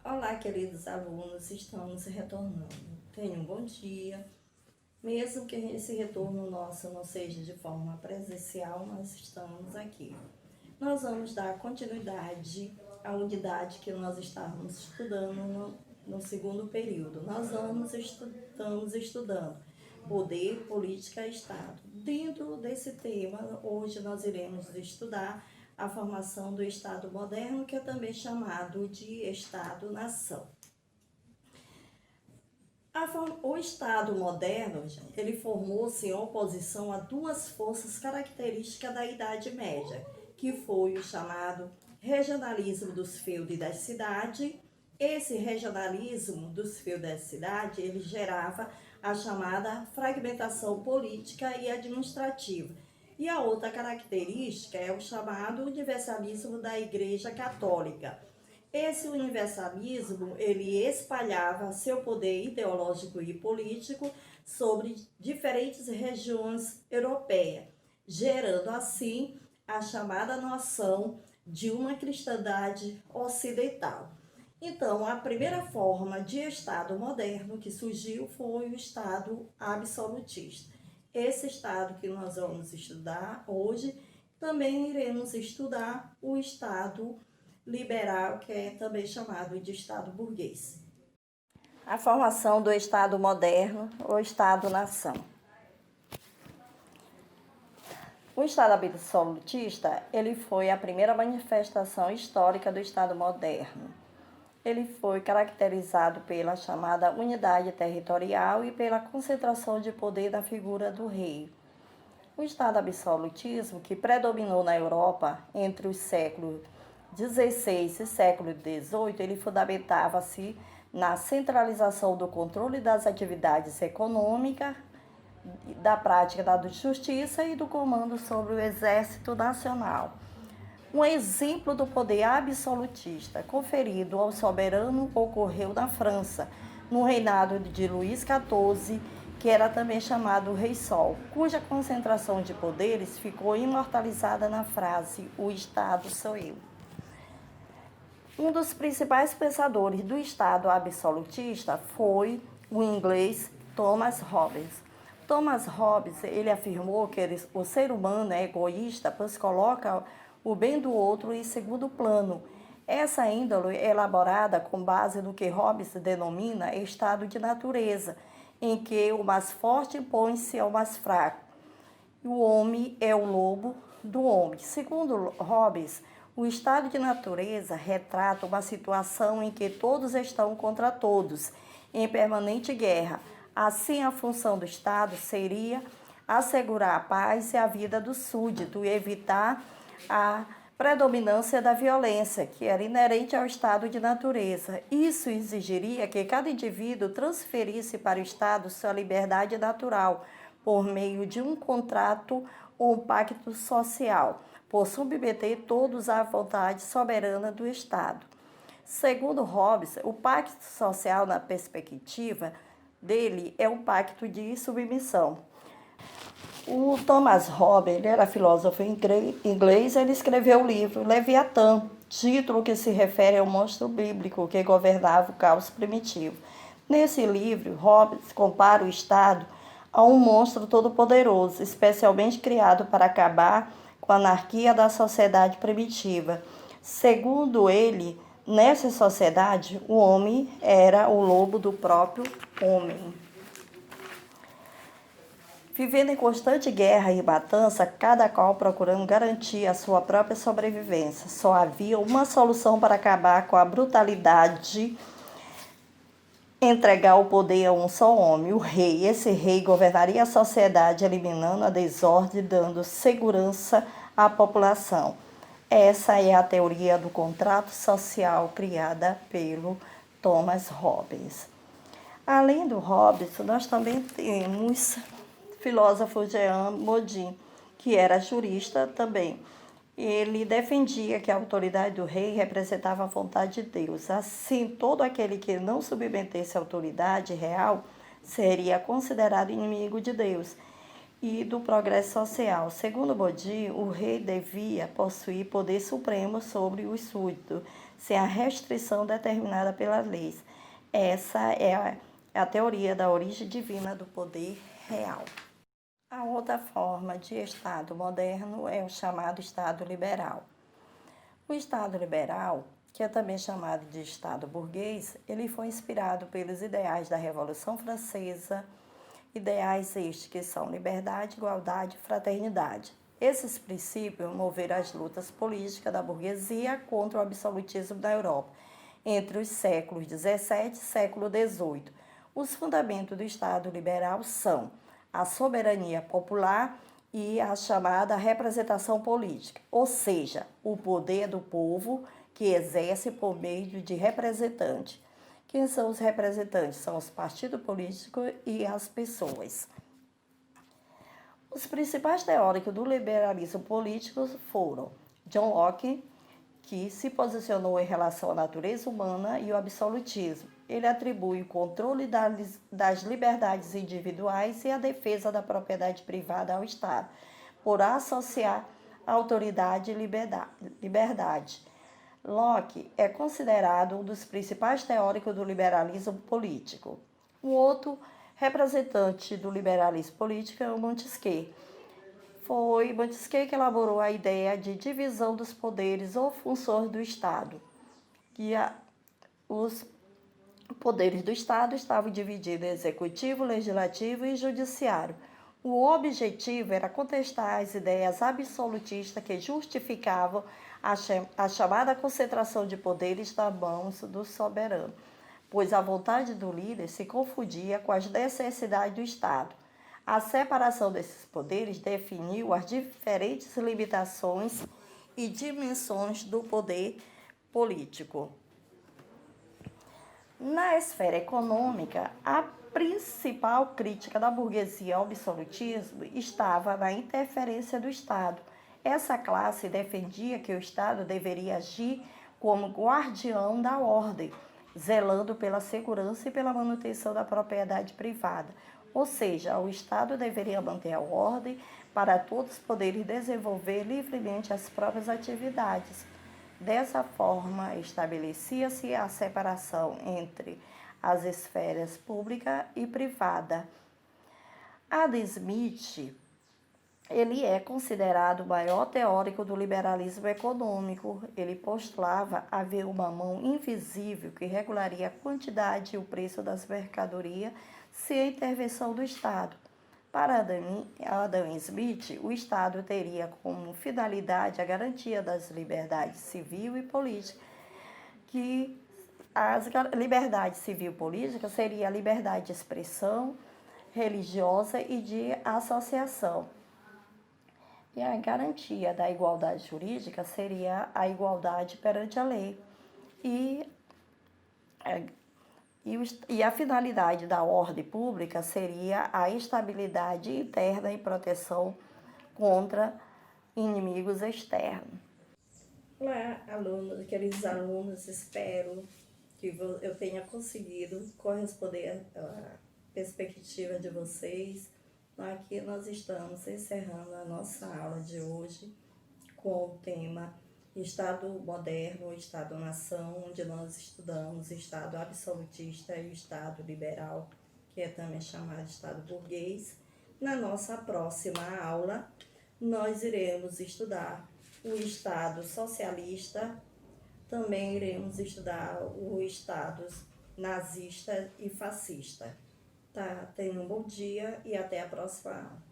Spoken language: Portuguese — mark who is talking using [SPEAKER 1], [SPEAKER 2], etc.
[SPEAKER 1] Olá, queridos alunos, estamos retornando. Tenham um bom dia. Mesmo que esse retorno nosso não seja de forma presencial, nós estamos aqui. Nós vamos dar continuidade à unidade que nós estávamos estudando no segundo período. Estamos estudando poder, política e Estado. Dentro desse tema, hoje nós iremos estudar a formação do Estado moderno, que é também chamado de Estado-nação. O Estado moderno, ele formou-se em oposição a duas forças características da Idade Média, que foi o chamado regionalismo dos feudos e das cidades. Esse regionalismo dos feudos e das cidades, ele gerava a chamada fragmentação política e administrativa. E a outra característica é o chamado universalismo da Igreja Católica. Esse universalismo, ele espalhava seu poder ideológico e político sobre diferentes regiões europeias, gerando assim a chamada noção de uma cristandade ocidental. Então, a primeira forma de Estado moderno que surgiu foi o Estado absolutista. Esse Estado que nós vamos estudar hoje, também iremos estudar o Estado liberal, que é também chamado de Estado burguês. A formação do Estado moderno ou Estado-nação. O Estado absolutista, ele foi a primeira manifestação histórica do Estado moderno. Ele foi caracterizado pela chamada unidade territorial e pela concentração de poder da figura do rei. O Estado absolutismo, que predominou na Europa entre os séculos XVI e século XVIII, ele fundamentava-se na centralização do controle das atividades econômicas, da prática da justiça e do comando sobre o exército nacional. Um exemplo do poder absolutista conferido ao soberano ocorreu na França, no reinado de Luís XIV, que era também chamado Rei Sol, cuja concentração de poderes ficou imortalizada na frase "O Estado sou eu". Um dos principais pensadores do Estado absolutista foi o inglês Thomas Hobbes. Thomas Hobbes, ele afirmou que o ser humano é egoísta, pois coloca o bem do outro em segundo plano. Essa índole é elaborada com base no que Hobbes denomina estado de natureza, em que o mais forte impõe-se ao mais fraco. O homem é o lobo do homem. Segundo Hobbes, o estado de natureza retrata uma situação em que todos estão contra todos, em permanente guerra. Assim, a função do Estado seria assegurar a paz e a vida do súdito e evitar a predominância da violência, que era inerente ao estado de natureza. Isso exigiria que cada indivíduo transferisse para o Estado sua liberdade natural, por meio de um contrato ou um pacto social, por submeter todos à vontade soberana do Estado. Segundo Hobbes, o pacto social, na perspectiva dele, é um pacto de submissão. O Thomas Hobbes, ele era filósofo inglês, ele escreveu o livro Leviatã, título que se refere ao monstro bíblico que governava o caos primitivo. Nesse livro, Hobbes compara o Estado a um monstro todo-poderoso, especialmente criado para acabar com a anarquia da sociedade primitiva. Segundo ele, nessa sociedade, o homem era o lobo do próprio homem. Vivendo em constante guerra e matança, cada qual procurando garantir a sua própria sobrevivência. Só havia uma solução para acabar com a brutalidade: entregar o poder a um só homem, o rei. Esse rei governaria a sociedade, eliminando a desordem, dando segurança à população. Essa é a teoria do contrato social criada pelo Thomas Hobbes. Além do Hobbes, nós também temos filósofo Jean Bodin, que era jurista também. Ele defendia que a autoridade do rei representava a vontade de Deus. Assim, todo aquele que não submetesse à autoridade real seria considerado inimigo de Deus. e do progresso social. Segundo Bodin, o rei devia possuir poder supremo sobre os súditos, sem a restrição determinada pelas leis. Essa é a teoria da origem divina do poder real. A outra forma de Estado moderno é o chamado Estado liberal. O Estado liberal, que é também chamado de Estado burguês, ele foi inspirado pelos ideais da Revolução Francesa, ideais estes que são liberdade, igualdade e fraternidade. Esses princípios moveram as lutas políticas da burguesia contra o absolutismo da Europa, entre os séculos XVII e século XVIII. Os fundamentos do Estado liberal são a soberania popular e a chamada representação política, ou seja, o poder do povo que exerce por meio de representantes. Quem são os representantes? São os partidos políticos e as pessoas. Os principais teóricos do liberalismo político foram John Locke, que se posicionou em relação à natureza humana e o absolutismo. Ele atribui o controle das liberdades individuais e a defesa da propriedade privada ao Estado, por associar autoridade e liberdade. Locke é considerado um dos principais teóricos do liberalismo político. O outro representante do liberalismo político é o Montesquieu. Foi Montesquieu que elaborou a ideia de divisão dos poderes ou funções do Estado. Os poderes do Estado estavam divididos em executivo, legislativo e judiciário. O objetivo era contestar as ideias absolutistas que justificavam a chamada concentração de poderes nas mãos do soberano, pois a vontade do líder se confundia com as necessidades do Estado. A separação desses poderes definiu as diferentes limitações e dimensões do poder político. Na esfera econômica, a principal crítica da burguesia ao absolutismo estava na interferência do Estado. Essa classe defendia que o Estado deveria agir como guardião da ordem, zelando pela segurança e pela manutenção da propriedade privada. Ou seja, o Estado deveria manter a ordem para todos poderem desenvolver livremente as próprias atividades. Dessa forma, estabelecia-se a separação entre as esferas pública e privada. Adam Smith, ele é considerado o maior teórico do liberalismo econômico. Ele postulava haver uma mão invisível que regularia a quantidade e o preço das mercadorias sem a intervenção do Estado. Para Adam Smith, o Estado teria como finalidade a garantia das liberdades civil e política, que as liberdades civil e política seria a liberdade de expressão religiosa e de associação. E a garantia da igualdade jurídica seria a igualdade perante a lei. E a finalidade da ordem pública seria a estabilidade interna e proteção contra inimigos externos. Olá, queridos alunos, espero que eu tenha conseguido corresponder à perspectiva de vocês. Aqui nós estamos encerrando a nossa aula de hoje com o tema Estado moderno, Estado-nação, onde nós estudamos Estado absolutista e Estado liberal, que é também chamado Estado burguês. Na nossa próxima aula, nós iremos estudar o Estado socialista, também iremos estudar o Estado nazista e fascista. Tá? Tenham um bom dia e até a próxima aula.